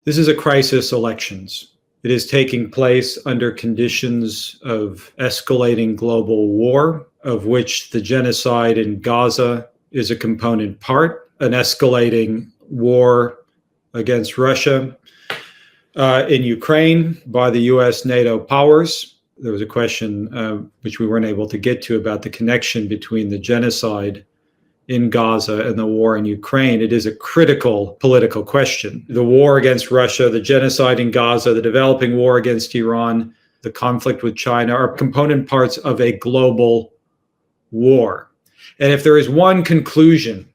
This is a crisis elections. It is taking place under conditions of escalating global war, of which the genocide in Gaza is a component part, an escalating war against Russia in Ukraine by the US NATO powers. There was a question which we weren't able to get to about the connection between the genocide in Gaza and the war in Ukraine. It is a critical political question. The war against Russia, the genocide in Gaza, the developing war against Iran, the conflict with China are component parts of a global war. And if there is one conclusion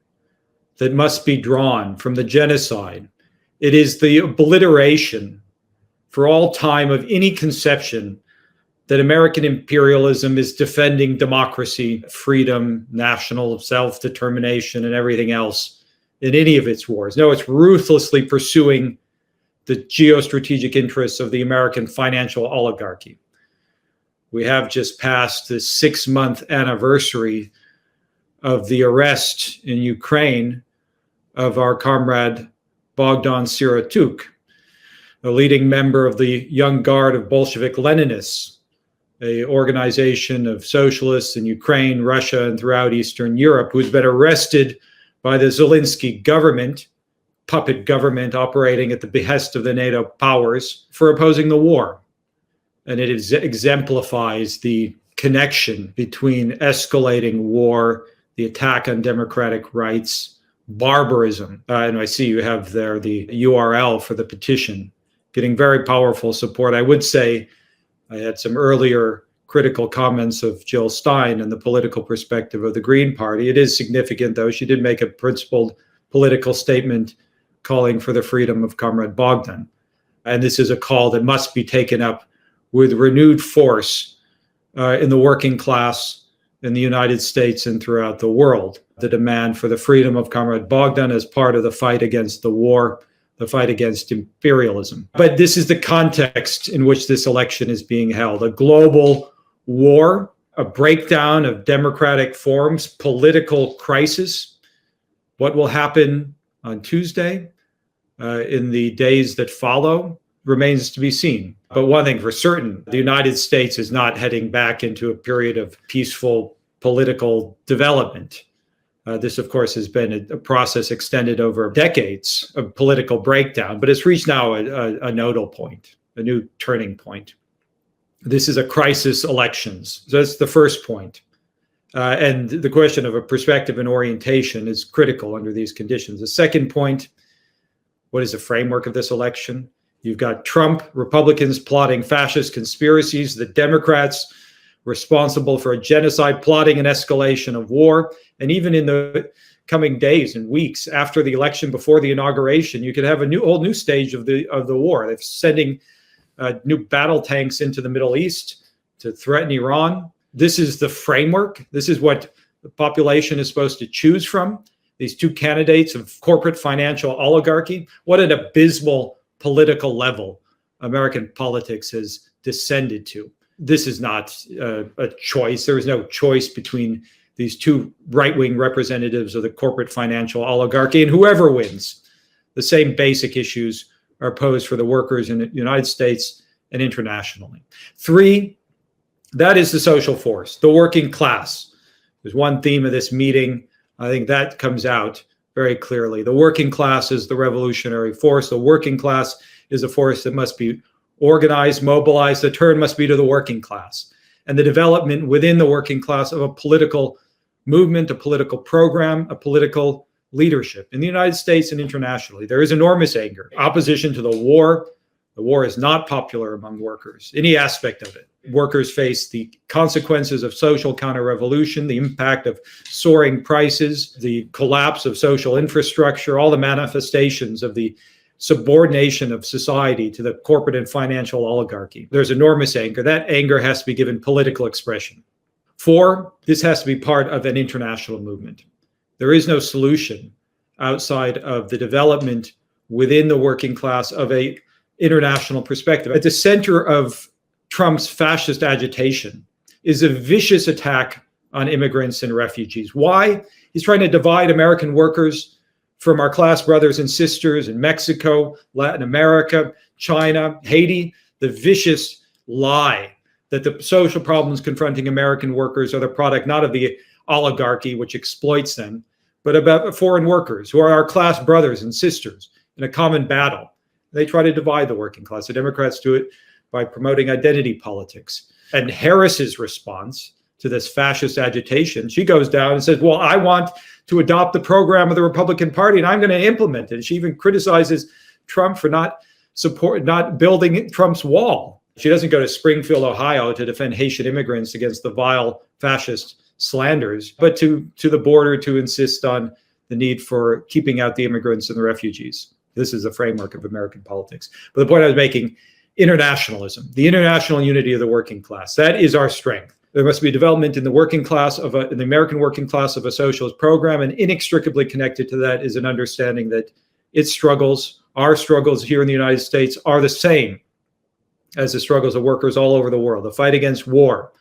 that must be drawn from the genocide, it is the obliteration for all time of any conception that American imperialism is defending democracy, freedom, national self-determination, and everything else in any of its wars. No, it's ruthlessly pursuing the geostrategic interests of the American financial oligarchy. We have just passed the 6-month anniversary of the arrest in Ukraine of our comrade Bogdan Siratuk, a leading member of the Young Guard of Bolshevik Leninists, an organization of socialists in Ukraine, Russia, and throughout Eastern Europe, who's been arrested by the Zelensky government, puppet government operating at the behest of the NATO powers, for opposing the war. And it exemplifies the connection between escalating war, the attack on democratic rights, barbarism. And I see you have there the URL for the petition, getting very powerful support. I would say I had some earlier critical comments of Jill Stein and the political perspective of the Green Party. It is significant, though. She did make a principled political statement calling for the freedom of Comrade Bogdan. And this is a call that must be taken up with renewed force in the working class in the United States and throughout the world. The demand for the freedom of Comrade Bogdan as part of the fight against the war, the fight against imperialism. But this is the context in which this election is being held. A global war, a breakdown of democratic forms, political crisis. What will happen on Tuesday, in the days that follow, remains to be seen. But one thing for certain, the United States is not heading back into a period of peaceful political development. This, of course, has been a process extended over decades of political breakdown, but it's reached now a nodal point, a new turning point. This is a crisis elections. So that's the first point. And the question of a perspective and orientation is critical under these conditions. The second point, what is the framework of this election? You've got Trump, Republicans plotting fascist conspiracies, the Democrats responsible for a genocide, plotting an escalation of war. And even in the coming days and weeks after the election, before the inauguration, you could have a whole new stage of the war. They're sending new battle tanks into the Middle East to threaten Iran. This is the framework. This is what the population is supposed to choose from. These two candidates of corporate financial oligarchy. What an abysmal political level American politics has descended to. This is not a choice. There is no choice between these two right-wing representatives of the corporate financial oligarchy, and whoever wins, the same basic issues are posed for the workers in the United States and internationally. 3, that is the social force, the working class. There's one theme of this meeting. I think that comes out very clearly. The working class is the revolutionary force. The working class is a force that must be organized, mobilized. The turn must be to the working class. And the development within the working class of a political movement, a political program, a political leadership in the United States and internationally. There is enormous anger, opposition to the war. The war is not popular among workers, any aspect of it. Workers face the consequences of social counter-revolution, the impact of soaring prices, the collapse of social infrastructure, all the manifestations of the subordination of society to the corporate and financial oligarchy. There's enormous anger. That anger has to be given political expression. 4, this has to be part of an international movement. There is no solution outside of the development within the working class of an international perspective. At the center of Trump's fascist agitation is a vicious attack on immigrants and refugees. Why? He's trying to divide American workers from our class brothers and sisters in Mexico, Latin America, China, Haiti, the vicious lie that the social problems confronting American workers are the product not of the oligarchy, which exploits them, but about foreign workers who are our class brothers and sisters in a common battle. They try to divide the working class. The Democrats do it by promoting identity politics. And Harris's response to this fascist agitation, she goes down and says, well, I want to adopt the program of the Republican Party and I'm going to implement it. She even criticizes Trump for not building Trump's wall. She doesn't go to Springfield, Ohio to defend Haitian immigrants against the vile fascist slanders, but to the border to insist on the need for keeping out the immigrants and the refugees. This is the framework of American politics. But the point I was making, internationalism, the international unity of the working class, that is our strength. There must be development in the working class in the American working class of a socialist program, and inextricably connected to that is an understanding that its struggles, our struggles here in the United States, are the same as the struggles of workers all over the world. The fight against war,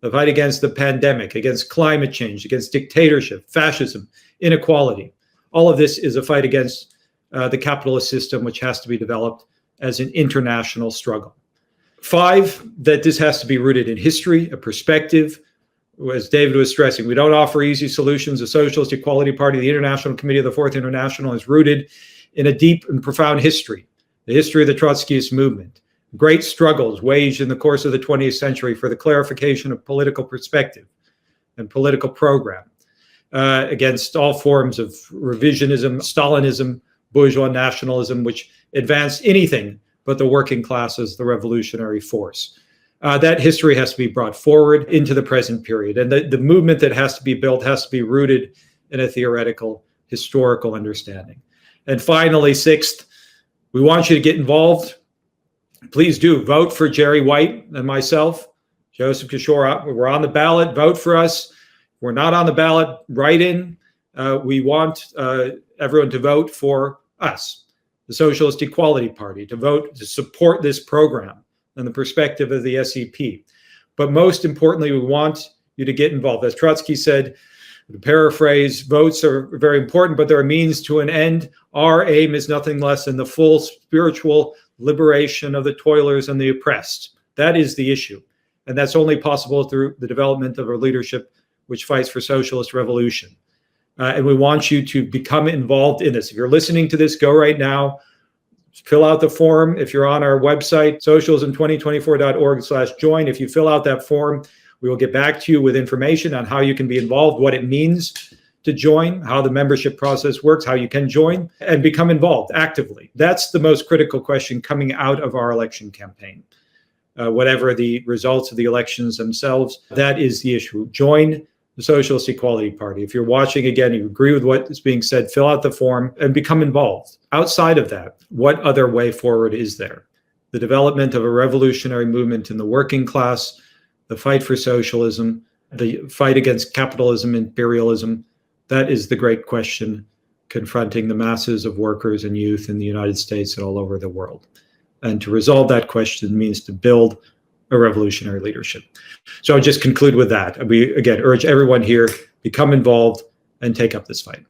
the fight against the pandemic, against climate change, against dictatorship, fascism, inequality. All of this is a fight against the capitalist system, which has to be developed as an international struggle. 5, that this has to be rooted in history, a perspective. As David was stressing, we don't offer easy solutions. The Socialist Equality Party, the International Committee of the Fourth International, is rooted in a deep and profound history, the history of the Trotskyist movement. Great struggles waged in the course of the 20th century for the clarification of political perspective and political program against all forms of revisionism, Stalinism, bourgeois nationalism, which advanced anything but the working class as the revolutionary force. That history has to be brought forward into the present period. And the movement that has to be built has to be rooted in a theoretical, historical understanding. And finally, 6th, we want you to get involved. Please do vote for Jerry White and myself, Joseph Kishore. We're on the ballot. Vote for us. We're not on the ballot. Write in. We want everyone to vote for us, the Socialist Equality Party, to vote to support this program and the perspective of the SEP. But most importantly, we want you to get involved. As Trotsky said, to paraphrase, votes are very important, but they're a means to an end. Our aim is nothing less than the full spiritual liberation of the toilers and the oppressed. That is the issue. And that's only possible through the development of a leadership which fights for socialist revolution. And we want you to become involved in this. If you're listening to this, go right now, fill out the form. If you're on our website, socialism2024.org/join, if you fill out that form, we will get back to you with information on how you can be involved, what it means to join, how the membership process works, how you can join and become involved actively. That's the most critical question coming out of our election campaign. Whatever the results of the elections themselves, that is the issue. Join the Socialist Equality Party. If you're watching, again, you agree with what is being said, fill out the form and become involved. Outside of that, what other way forward is there? The development of a revolutionary movement in the working class, the fight for socialism, the fight against capitalism, imperialism, that is the great question confronting the masses of workers and youth in the United States and all over the world. And to resolve that question means to build a revolutionary leadership. So I'll just conclude with that. We, again, urge everyone here, become involved and take up this fight.